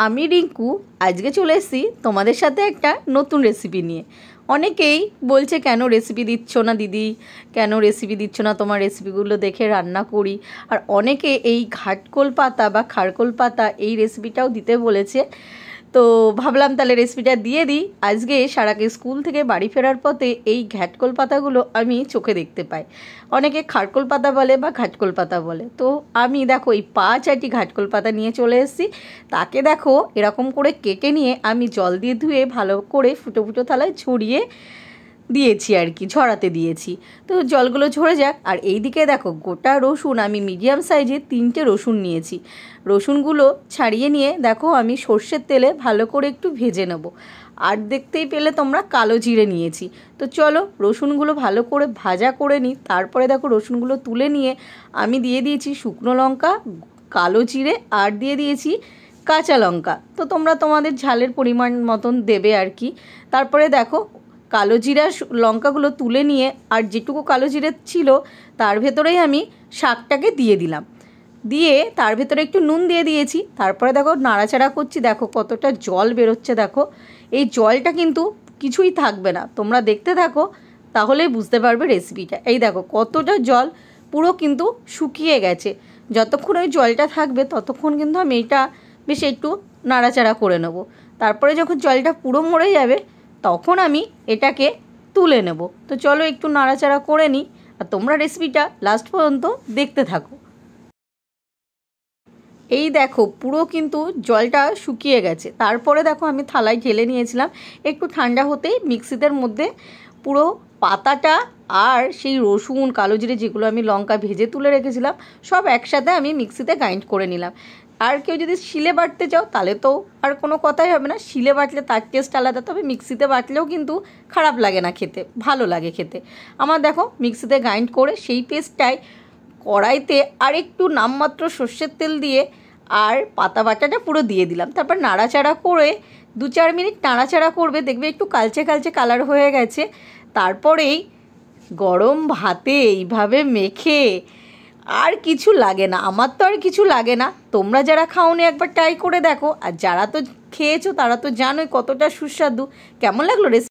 আমি রিঙ্কু আজকে চলে এসেছি তোমাদের সাথে একটা নতুন রেসিপি নিয়ে। অনেকেই বলছে কেন রেসিপি দিচ্ছ না দিদি, কেন রেসিপি দিচ্ছ না, তোমার রেসিপিগুলো দেখে রান্না করি। আর অনেকে এই ঘাটকোল পাতা বা খারকোল পাতা এই রেসিপিটাও দিতে বলেছে। তো ভাবলাম তাহলে রেসিপিটা দিয়ে দিই। আজকে সারাকে স্কুল থেকে বাড়ি ফেরার পথে এই ঘাটকোল পাতাগুলো আমি চোখে দেখতে পাই। অনেকে খারকোল পাতা বলে বা ঘাটকোল পাতা বলে। তো আমি দেখো এই 5-8টি ঘাটকোল পাতা নিয়ে চলে এসেছি। তাকে দেখো এরকম করে কেটে নিয়ে আমি জল দিয়ে ধুয়ে ভালো করে ফুটো ফুটো থালায় ছড়িয়ে দিয়েছি আর কি, ঝরাতে দিয়েছি। তো জলগুলো ঝরে যাক। আর এই দিকে দেখো গোটা রসুন আমি মিডিয়াম সাইজে 3টে রসুন নিয়েছি। রসুনগুলো ছাড়িয়ে নিয়ে দেখো আমি সর্ষের তেলে ভালো করে একটু ভেজে নেব। আর দেখতেই পেলে তোমরা কালো জিরে নিয়েছি। তো চলো রসুনগুলো ভালো করে ভাজা করে নিই। তারপরে দেখো রসুনগুলো তুলে নিয়ে আমি দিয়ে দিয়েছি শুকনো লঙ্কা, কালো জিরে আর দিয়ে দিয়েছি কাঁচা লঙ্কা। তো তোমরা তোমাদের ঝালের পরিমাণ মতন দেবে আর কি। তারপরে দেখো কালো জিরা লঙ্কাগুলো তুলে নিয়ে আর যেটুকু কালো জিরে ছিল তার ভেতরেই আমি শাকটাকে দিয়ে দিলাম। দিয়ে তার ভেতরে একটু নুন দিয়ে দিয়েছি। তারপরে দেখো নাড়াচাড়া করছি, দেখো কতটা জল বেরোচ্ছে। দেখো এই জলটা কিন্তু কিছুই থাকবে না, তোমরা দেখতে থাকো তাহলেই বুঝতে পারবে রেসিপিটা। এই দেখো কতটা জল পুরো কিন্তু শুকিয়ে গেছে। যতক্ষণ ওই জলটা থাকবে ততক্ষণ কিন্তু আমি এটা বেশ একটু নাড়াচাড়া করে নেব। তারপরে যখন জলটা পুরো মরে যাবে তখন আমি এটাকে তুলে নেব। তো চলো একটু নাড়াচাড়া করে নিই আর তোমরা রেসিপিটা লাস্ট পর্যন্ত দেখতে থাকো। এই দেখো পুরো কিন্তু জলটা শুকিয়ে গেছে। তারপরে দেখো আমি থালায় ঢেলে নিয়েছিলাম। একটু ঠান্ডা হতেই মিক্সিদের মধ্যে পুরো পাতাটা আর সেই রসুন কালো জিরে যেগুলো আমি লঙ্কা ভেজে তুলে রেখেছিলাম সব একসাথে আমি মিক্সিতে গ্রাইন্ড করে নিলাম। আর কেউ যদি শিলে বাটতে চাও তাহলে তো আর কোনো কথাই হবে না, শিলে বাটলে তার টেস্ট আলাদা। তবে মিক্সিতে বাটলেও কিন্তু খারাপ লাগে না খেতে, ভালো লাগে খেতে। আমার দেখো মিক্সিতে গ্রাইন্ড করে সেই পেস্টটাই কড়াইতে আর একটু নামমাত্র সর্ষের তেল দিয়ে আর পাতা বাটাটা পুরো দিয়ে দিলাম। তারপর নাড়াচাড়া করে 2-4 মিনিট নাড়াচাড়া করবে, দেখবে একটু কালচে কালচে কালার হয়ে গেছে। তারপরেই গরম ভাতে এইভাবে মেখে, আর কিছু লাগে না, আমার তো আর কিছু লাগে না। তোমরা যারা খাওনি একবার ট্রাই করে দেখো, আর যারা তো খেয়েছো তারা তো জানোই কতটা সুস্বাদু। কেমন লাগলো রেসিপি?